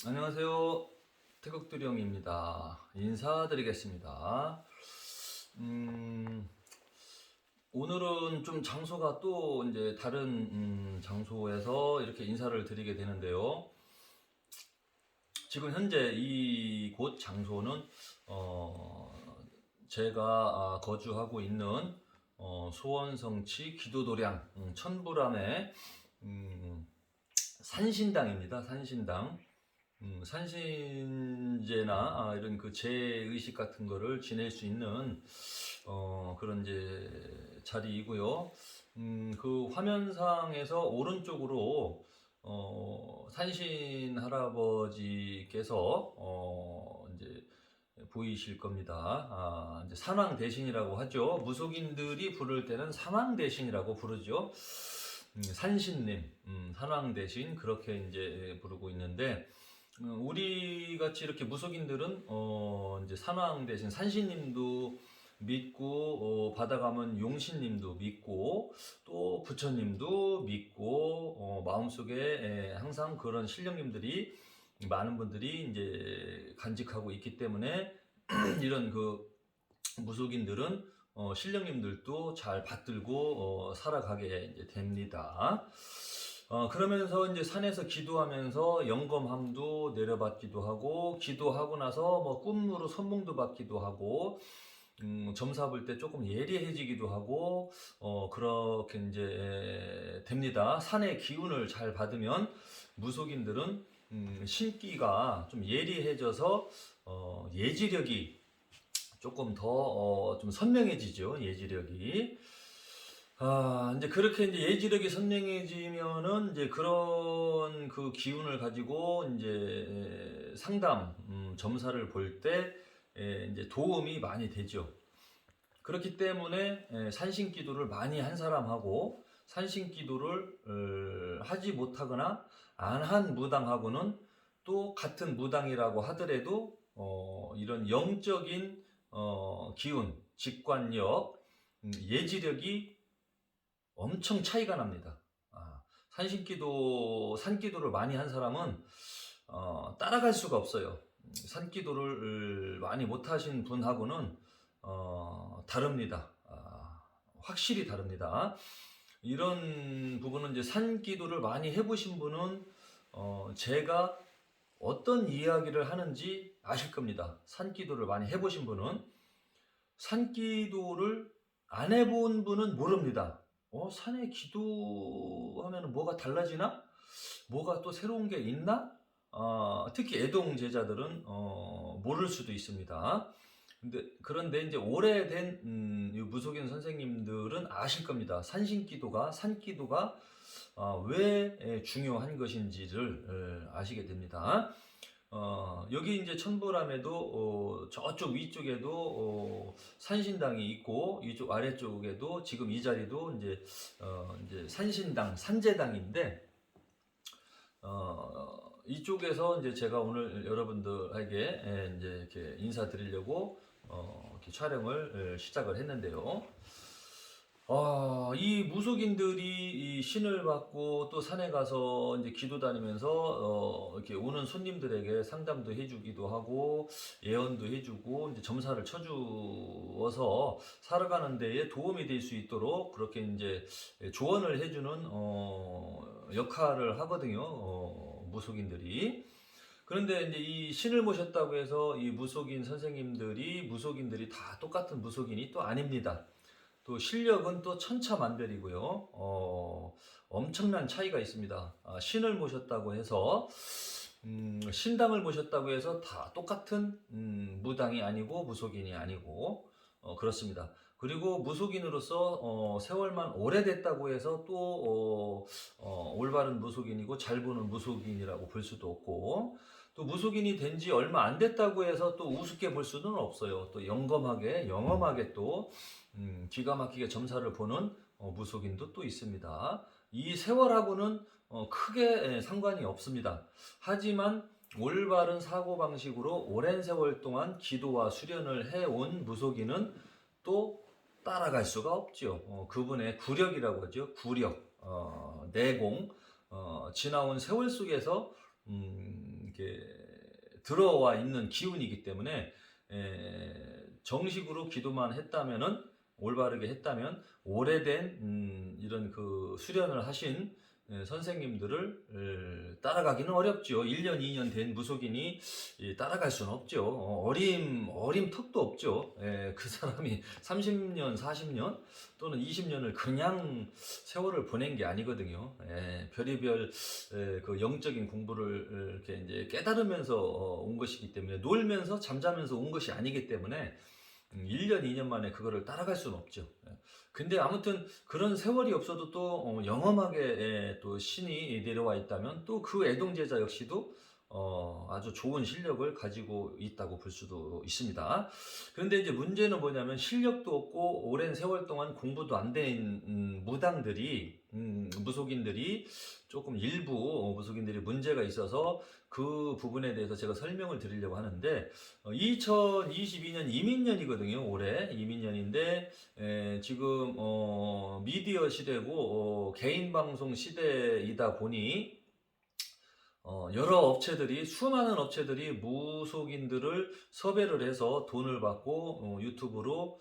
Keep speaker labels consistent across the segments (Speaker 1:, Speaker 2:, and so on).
Speaker 1: 안녕하세요. 태극두령입니다. 인사드리겠습니다. 오늘은 좀 장소가 또 이제 다른 장소에서 이렇게 인사를 드리게 되는데요. 지금 현재 이곳 장소는 제가 거주하고 있는 소원성취 기도도량 천부람의 산신당입니다. 산신당. 산신제나 이런 그 제의식 같은 거를 지낼 수 있는 그런 이제 자리이고요. 그 화면상에서 오른쪽으로 산신 할아버지께서 이제 보이실 겁니다. 이제 산왕대신이라고 하죠. 무속인들이 부를 때는 산왕대신이라고 부르죠. 산신님, 산왕대신 그렇게 이제 부르고 있는데. 우리 같이 이렇게 무속인들은 이제 산왕 대신 산신님도 믿고 받아가면 용신님도 믿고 또 부처님도 믿고 마음속에 항상 그런 신령님들이 많은 분들이 이제 간직하고 있기 때문에 이런 그 무속인들은 신령님들도 잘 받들고 살아가게 이제 됩니다. 그러면서 이제 산에서 기도하면서 영검함도 내려받기도 하고, 기도하고 나서 뭐 꿈으로 선몽도 받기도 하고, 점사 볼 때 조금 예리해지기도 하고, 그렇게 이제 됩니다. 산의 기운을 잘 받으면 무속인들은 신기가 좀 예리해져서 예지력이 조금 더 좀 선명해지죠. 예지력이. 이제 그렇게 이제 예지력이 선명해지면은 이제 그런 그 기운을 가지고 이제 상담, 점사를 볼 때 이제 도움이 많이 되죠. 그렇기 때문에 산신 기도를 많이 한 사람하고 산신 기도를 하지 못하거나 안 한 무당하고는 또 같은 무당이라고 하더라도 이런 영적인 기운, 직관력, 예지력이 엄청 차이가 납니다. 산신기도, 산기도를 많이 한 사람은 따라갈 수가 없어요. 산기도를 많이 못하신 분하고는 다릅니다. 확실히 다릅니다. 이런 부분은 이제 산기도를 많이 해보신 분은 제가 어떤 이야기를 하는지 아실 겁니다. 산기도를 많이 해보신 분은. 산기도를 안 해본 분은 모릅니다. 산에 기도하면 뭐가 달라지나? 뭐가 또 새로운 게 있나? 특히 애동 제자들은 모를 수도 있습니다. 그런데 이제 오래된 무속인 선생님들은 아실 겁니다. 산기도가 왜 중요한 것인지를 아시게 됩니다. 여기 이제 천부람에도 저쪽 위쪽에도 산신당이 있고 이쪽 아래쪽에도 지금 이 자리도 이제 산신당 산재당인데 이쪽에서 이제 제가 오늘 여러분들에게 이제 이렇게 인사드리려고 이렇게 촬영을 시작을 했는데요. 이 무속인들이 이 신을 받고 또 산에 가서 이제 기도 다니면서 이렇게 오는 손님들에게 상담도 해주기도 하고 예언도 해주고 이제 점사를 쳐주어서 살아가는 데에 도움이 될 수 있도록 그렇게 이제 조언을 해주는 역할을 하거든요. 무속인들이. 그런데 이제 이 신을 모셨다고 해서 이 무속인들이 다 똑같은 무속인이 또 아닙니다. 또 실력은 또 천차만별이고요. 엄청난 차이가 있습니다. 신을 모셨다고 해서 신당을 모셨다고 해서 다 똑같은 무당이 아니고 무속인이 아니고 그렇습니다. 그리고 무속인으로서 세월만 오래됐다고 해서 또 올바른 무속인이고 잘 보는 무속인이라고 볼 수도 없고 또 무속인이 된 지 얼마 안 됐다고 해서 또 우습게 볼 수는 없어요. 또 영험하게 또 기가 막히게 점사를 보는 무속인도 또 있습니다. 이 세월하고는 크게 상관이 없습니다. 하지만 올바른 사고방식으로 오랜 세월 동안 기도와 수련을 해온 무속인은 또 따라갈 수가 없죠. 그분의 구력이라고 하죠. 구력, 내공, 지나온 세월 속에서 이렇게 들어와 있는 기운이기 때문에 정식으로 기도만 했다면은 올바르게 했다면 오래된 이런 그 수련을 하신 선생님들을 따라가기는 어렵죠. 1년, 2년 된 무속인이 따라갈 수는 없죠. 어림 턱도 없죠. 그 사람이 30년, 40년 또는 20년을 그냥 세월을 보낸 게 아니거든요. 별의별 그 영적인 공부를 이렇게 이제 깨달으면서 온 것이기 때문에, 놀면서 잠자면서 온 것이 아니기 때문에 1년, 2년 만에 그거를 따라갈 수는 없죠. 근데 아무튼 그런 세월이 없어도 또 영험하게 또 신이 내려와 있다면 또 그 애동제자 역시도 아주 좋은 실력을 가지고 있다고 볼 수도 있습니다. 그런데 이제 문제는 뭐냐면, 실력도 없고 오랜 세월 동안 공부도 안 된 무속인들이 조금 일부 무속인들이 문제가 있어서 그 부분에 대해서 제가 설명을 드리려고 하는데, 2022년 이민년이거든요. 올해 이민년인데 지금 미디어 시대고 개인 방송 시대이다 보니 여러 업체들이, 수많은 업체들이 무속인들을 섭외를 해서 돈을 받고 유튜브로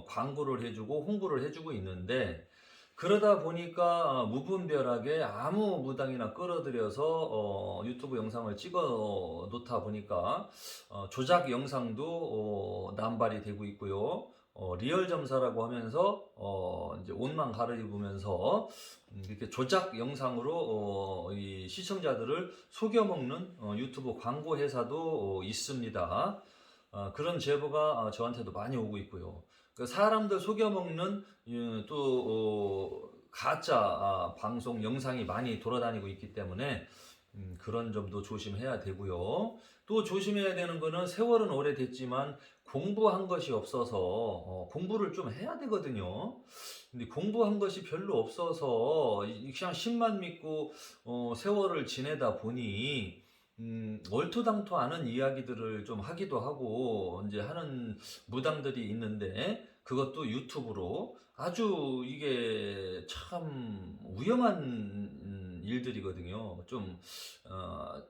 Speaker 1: 광고를 해주고 홍보를 해주고 있는데, 그러다 보니까 무분별하게 아무 무당이나 끌어들여서 유튜브 영상을 찍어 놓다 보니까 조작 영상도 남발이 되고 있고요. 리얼 점사라고 하면서 이제 옷만 갈아입으면서 이렇게 조작 영상으로 이 시청자들을 속여먹는 유튜브 광고 회사도 있습니다. 그런 제보가 저한테도 많이 오고 있고요. 사람들 속여먹는 또 가짜 방송 영상이 많이 돌아다니고 있기 때문에 그런 점도 조심해야 되고요. 또 조심해야 되는 거는, 세월은 오래됐지만 공부한 것이 없어서 공부를 좀 해야 되거든요. 근데 공부한 것이 별로 없어서 그냥 신만 믿고 세월을 지내다 보니 얼토당토 않은 이야기들을 좀 하기도 하고 이제 하는 무당들이 있는데, 그것도 유튜브로 아주 이게 참 위험한 일들이거든요. 좀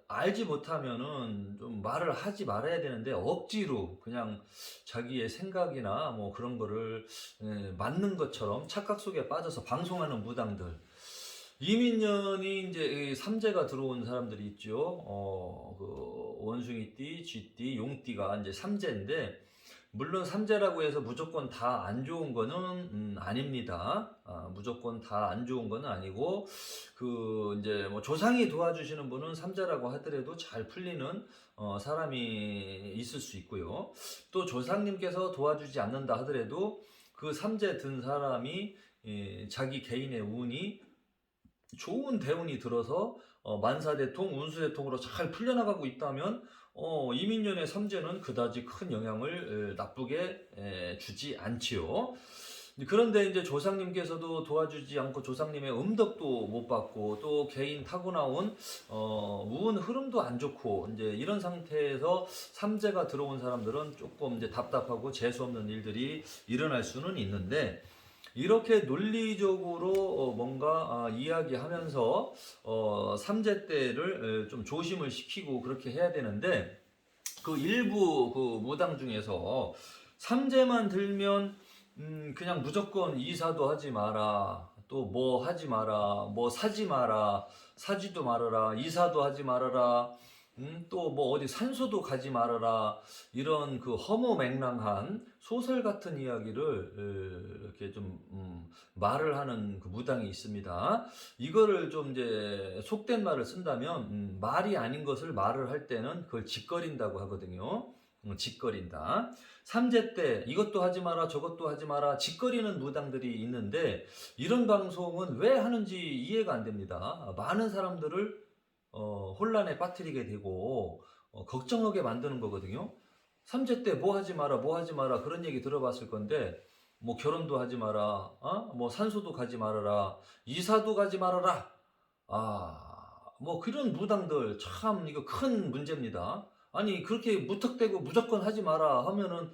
Speaker 1: 알지 못하면은 좀 말을 하지 말아야 되는데 억지로 그냥 자기의 생각이나 뭐 그런 거를 맞는 것처럼 착각 속에 빠져서 방송하는 무당들. 이민년이 이제 삼재가 들어온 사람들이 있죠. 그 원숭이띠, 쥐띠, 용띠가 이제 삼재인데, 물론 삼재라고 해서 무조건 다 안 좋은 거는 아닙니다. 무조건 다 안 좋은 거는 아니고, 그 이제 뭐 조상이 도와주시는 분은 삼재라고 하더라도 잘 풀리는 사람이 있을 수 있고요. 또 조상님께서 도와주지 않는다 하더라도 그 삼재 든 사람이 자기 개인의 운이 좋은 대운이 들어서 만사대통, 운수대통으로 잘 풀려나가고 있다면 이민년의 삼재는 그다지 큰 영향을 나쁘게 주지 않지요. 그런데 이제 조상님께서도 도와주지 않고 조상님의 음덕도 못 받고 또 개인 타고나온 운 흐름도 안 좋고 이제 이런 상태에서 삼재가 들어온 사람들은 조금 이제 답답하고 재수 없는 일들이 일어날 수는 있는데, 이렇게 논리적으로 뭔가 이야기하면서 삼재 때를 좀 조심을 시키고 그렇게 해야 되는데, 그 일부 그 무당 중에서 삼재만 들면 그냥 무조건 이사도 하지 마라, 또 뭐 하지 마라, 뭐 사지 마라, 사지도 말아라, 이사도 하지 말아라, 또 뭐 어디 산소도 가지 말아라, 이런 그 허무맹랑한 소설 같은 이야기를 이렇게 좀 말을 하는 그 무당이 있습니다. 이거를 좀 이제 속된 말을 쓴다면 말이 아닌 것을 말을 할 때는 그걸 짓거린다고 하거든요. 짓거린다. 삼재 때 이것도 하지 마라 저것도 하지 마라 짓거리는 무당들이 있는데, 이런 방송은 왜 하는지 이해가 안 됩니다. 많은 사람들을 혼란에 빠뜨리게 되고 걱정하게 만드는 거거든요. 삼재 때 뭐 하지 마라 뭐 하지 마라 그런 얘기 들어봤을 건데, 뭐 결혼도 하지 마라, 뭐 산소도 가지 말아라, 이사도 가지 말아라, 뭐 그런 무당들 참 이거 큰 문제입니다. 아니 그렇게 무턱대고 무조건 하지 마라 하면은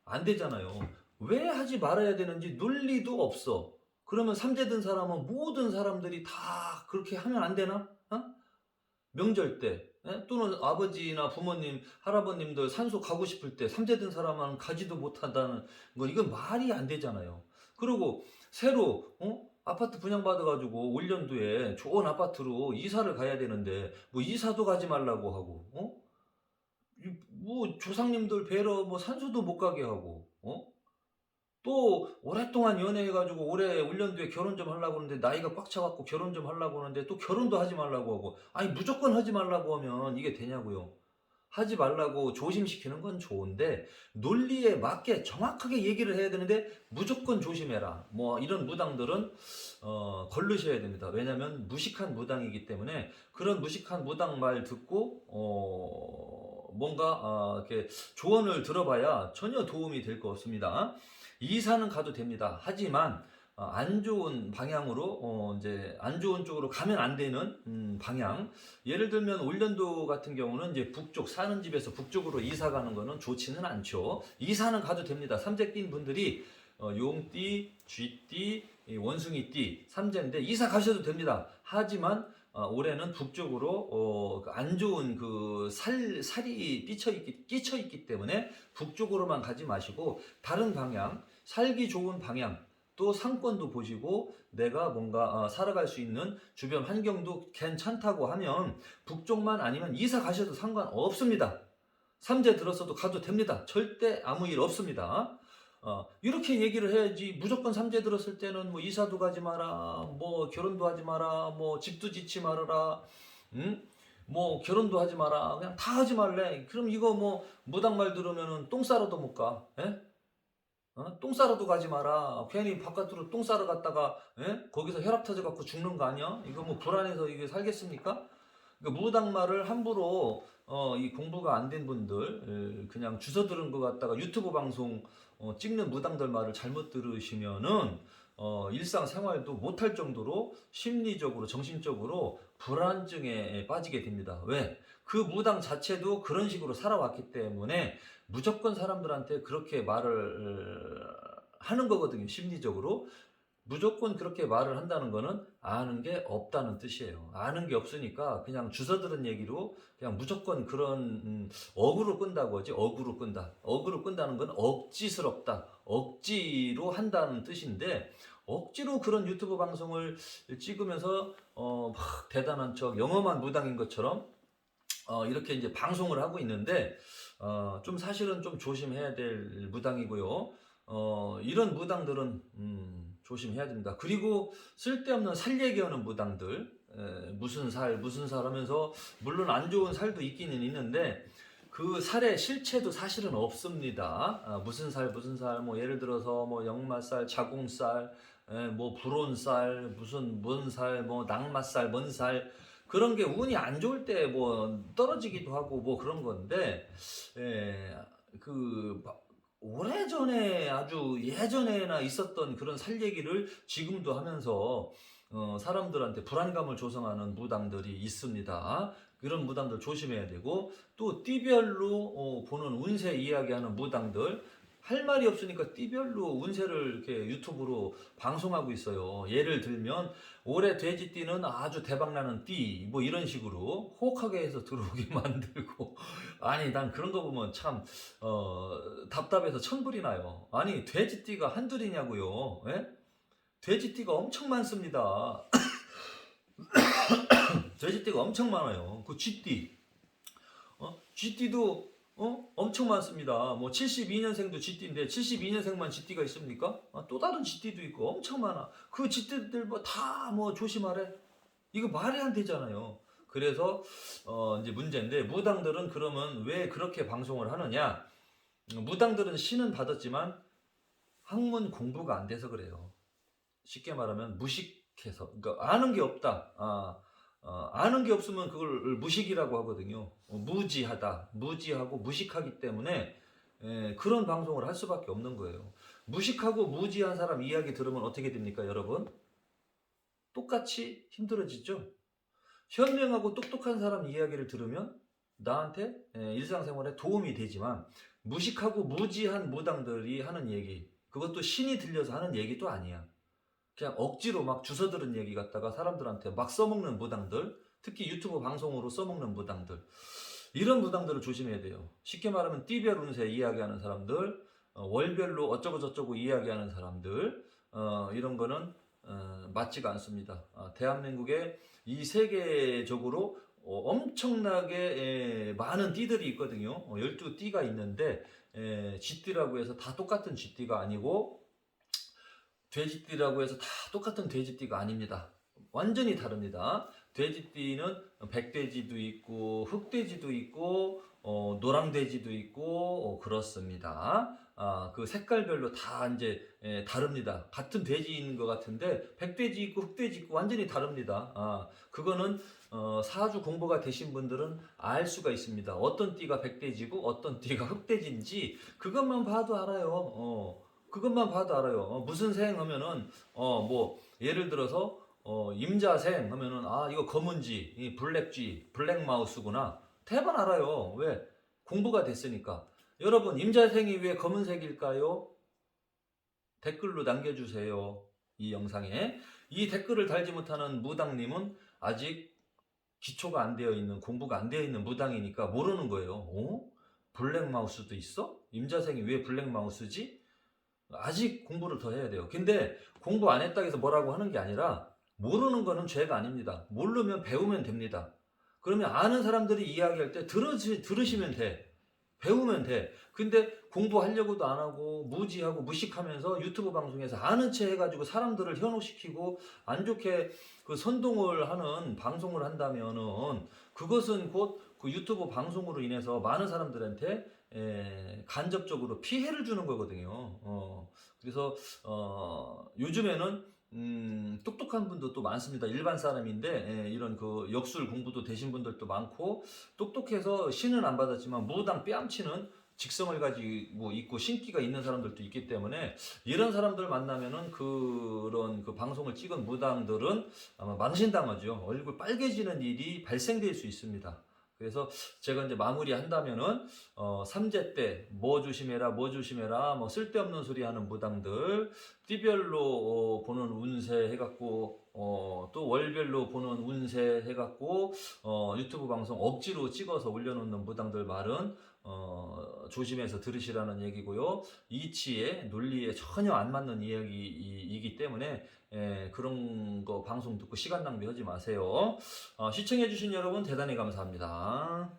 Speaker 1: 안 되잖아요. 왜 하지 말아야 되는지 논리도 없어. 그러면 삼재 든 사람은 모든 사람들이 다 그렇게 하면 안 되나? 명절 때 예? 또는 아버지나 부모님, 할아버님들 산소 가고 싶을 때 3대 든 사람은 가지도 못한다는 거, 이건 말이 안 되잖아요. 그리고 새로 아파트 분양받아가지고 올 연도에 좋은 아파트로 이사를 가야 되는데 뭐 이사도 가지 말라고 하고, 뭐 조상님들 뵈러 뭐 산소도 못 가게 하고, 또 오랫동안 연애해가지고 올해 올 연도에 결혼 좀 하려고 하는데 나이가 꽉 차갖고 결혼 좀 하려고 하는데 또 결혼도 하지 말라고 하고, 아니 무조건 하지 말라고 하면 이게 되냐고요. 하지 말라고 조심시키는 건 좋은데 논리에 맞게 정확하게 얘기를 해야 되는데 무조건 조심해라, 뭐 이런 무당들은 걸르셔야 됩니다. 왜냐하면 무식한 무당이기 때문에 그런 무식한 무당 말 듣고 뭔가 이렇게 조언을 들어봐야 전혀 도움이 될 것 없습니다. 이사는 가도 됩니다. 하지만 안 좋은 방향으로 이제 안 좋은 쪽으로 가면 안 되는 방향. 예를 들면 올연도 같은 경우는 이제 북쪽, 사는 집에서 북쪽으로 이사 가는 거는 좋지는 않죠. 이사는 가도 됩니다. 삼재띠인 분들이 용띠, 쥐띠, 원숭이띠, 삼재인데 이사 가셔도 됩니다. 하지만 올해는 북쪽으로 안 좋은 그 살이 끼쳐 있기 때문에 북쪽으로만 가지 마시고 다른 방향, 살기 좋은 방향, 또 상권도 보시고 내가 뭔가 살아갈 수 있는 주변 환경도 괜찮다고 하면 북쪽만 아니면 이사 가셔도 상관없습니다. 삼재 들었어도 가도 됩니다. 절대 아무 일 없습니다. 이렇게 얘기를 해야지. 무조건 삼재 들었을 때는 뭐 이사도 가지 마라, 뭐 결혼도 하지 마라, 뭐 집도 짓지 말아라, 뭐 결혼도 하지 마라, 그냥 다 하지 말래. 그럼 이거 뭐 무당말 들으면은 똥 싸러도 못 가. 예? 똥 싸러도 가지 마라. 괜히 바깥으로 똥 싸러 갔다가 거기서 혈압 터져 갖고 죽는 거 아니야? 이거 뭐 불안해서 이게 살겠습니까? 그러니까 무당말을 함부로 이 공부가 안 된 분들 그냥 주워 들은 거 갖다가 유튜브 방송 찍는 무당들 말을 잘못 들으시면은 일상생활도 못할 정도로 심리적으로 정신적으로 불안증에 빠지게 됩니다. 왜? 그 무당 자체도 그런 식으로 살아왔기 때문에 무조건 사람들한테 그렇게 말을 하는 거거든요. 심리적으로 무조건 그렇게 말을 한다는 거는 아는 게 없다는 뜻이에요. 아는 게 없으니까 그냥 주워 들은 얘기로 그냥 무조건 그런 억으로 끈다고 하지. 억으로 끈다. 억으로 끈다는 건 억지스럽다, 억지로 한다는 뜻인데, 억지로 그런 유튜브 방송을 찍으면서 막 대단한 척 영험한 무당인 것처럼 이렇게 이제 방송을 하고 있는데 좀 사실은 좀 조심해야 될 무당이고요. 이런 무당들은 조심해야 됩니다. 그리고 쓸데없는 살 얘기하는 무당들, 무슨 살 하면서 물론 안 좋은 살도 있기는 있는데 그 살의 실체도 사실은 없습니다. 무슨 살, 뭐 예를 들어서 뭐 역마살, 자궁살, 뭐 불온살, 무슨 뭔살, 뭐 낙마살, 뭔살, 그런 게 운이 안 좋을 때 뭐 떨어지기도 하고 뭐 그런 건데, 그 오래전에 아주 예전에나 있었던 그런 살 얘기를 지금도 하면서 사람들한테 불안감을 조성하는 무당들이 있습니다. 그런 무당들 조심해야 되고, 또 띠별로 보는 운세 이야기하는 무당들, 할 말이 없으니까 띠별로 운세를 이렇게 유튜브로 방송하고 있어요. 예를 들면 올해 돼지띠는 아주 대박나는 띠, 뭐 이런 식으로 혹하게 해서 들어오게 만들고, 아니 난 그런 거 보면 참 답답해서 천불이 나요. 아니 돼지띠가 한둘이냐고요. 예? 돼지띠가 엄청 많습니다. 돼지띠가 엄청 많아요. 그 쥐띠, 쥐띠도 엄청 많습니다. 뭐 72년생도 쥐띠인데 72년생만 쥐띠가 있습니까? 또 다른 쥐띠도 있고 엄청 많아. 그 쥐띠들 뭐 다 뭐 조심하래? 이거 말이 안 되잖아요. 그래서 이제 문제인데, 무당들은 그러면 왜 그렇게 방송을 하느냐? 무당들은 신은 받았지만 학문 공부가 안 돼서 그래요. 쉽게 말하면 무식해서. 그러니까 아는 게 없다. 아는 게 없으면 그걸 무식이라고 하거든요. 무지하다, 무지하고 무식하기 때문에 그런 방송을 할 수밖에 없는 거예요. 무식하고 무지한 사람 이야기 들으면 어떻게 됩니까, 여러분? 똑같이 힘들어지죠? 현명하고 똑똑한 사람 이야기를 들으면 나한테 일상생활에 도움이 되지만, 무식하고 무지한 무당들이 하는 얘기, 그것도 신이 들려서 하는 얘기도 아니야. 그냥 억지로 막 주워 들은 얘기 갖다가 사람들한테 막 써먹는 무당들, 특히 유튜브 방송으로 써먹는 무당들, 이런 무당들을 조심해야 돼요. 쉽게 말하면 띠별 운세 이야기하는 사람들, 월별로 어쩌고 저쩌고 이야기하는 사람들, 이런 거는 맞지가 않습니다. 대한민국에 이 세계적으로 엄청나게 많은 띠들이 있거든요. 12띠가 있는데 쥐띠라고 해서 다 똑같은 쥐띠가 아니고, 돼지띠라고 해서 다 똑같은 돼지띠가 아닙니다. 완전히 다릅니다. 돼지띠는 백돼지도 있고 흑돼지도 있고 노랑돼지도 있고 그렇습니다. 그 색깔별로 다 이제 다릅니다. 같은 돼지인 것 같은데 백돼지 있고 흑돼지 있고 완전히 다릅니다. 그거는 사주 공부가 되신 분들은 알 수가 있습니다. 어떤 띠가 백돼지고 어떤 띠가 흑돼지인지 그것만 봐도 알아요. 그것만 봐도 알아요. 무슨 생 하면은 뭐 예를 들어서 임자생 하면은 이거 검은쥐, 이 블랙쥐, 블랙마우스구나. 대번 알아요. 왜? 공부가 됐으니까. 여러분, 임자생이 왜 검은색일까요? 댓글로 남겨주세요. 이 영상에. 이 댓글을 달지 못하는 무당님은 아직 기초가 안 되어 있는, 공부가 안 되어 있는 무당이니까 모르는 거예요. 블랙마우스도 있어? 임자생이 왜 블랙마우스지? 아직 공부를 더 해야 돼요. 근데 공부 안 했다고 해서 뭐라고 하는 게 아니라, 모르는 거는 죄가 아닙니다. 모르면 배우면 됩니다. 그러면 아는 사람들이 이야기할 때 들으시면 돼. 배우면 돼. 근데 공부하려고도 안 하고 무지하고 무식하면서 유튜브 방송에서 아는 체 해가지고 사람들을 현혹시키고 안 좋게 그 선동을 하는 방송을 한다면은, 그것은 곧 그 유튜브 방송으로 인해서 많은 사람들한테 간접적으로 피해를 주는 거거든요. 그래서 요즘에는 똑똑한 분도 또 많습니다. 일반 사람인데 이런 그 역술 공부도 되신 분들도 많고, 똑똑해서 신은 안 받았지만 무당 뺨치는 직성을 가지고 있고 신기가 있는 사람들도 있기 때문에, 이런 사람들 만나면은 그런 그 방송을 찍은 무당들은 아마 망신당하죠. 얼굴 빨개지는 일이 발생될 수 있습니다. 그래서 제가 이제 마무리한다면은 3제 때 뭐 조심해라 뭐 조심해라, 뭐 쓸데없는 소리 하는 무당들, 띠별로 보는 운세 해갖고 또 월별로 보는 운세 해갖고 유튜브 방송 억지로 찍어서 올려놓는 무당들 말은 조심해서 들으시라는 얘기고요. 이치에 논리에 전혀 안 맞는 이야기이기 때문에 그런 거 방송 듣고 시간 낭비하지 마세요. 시청해주신 여러분 대단히 감사합니다.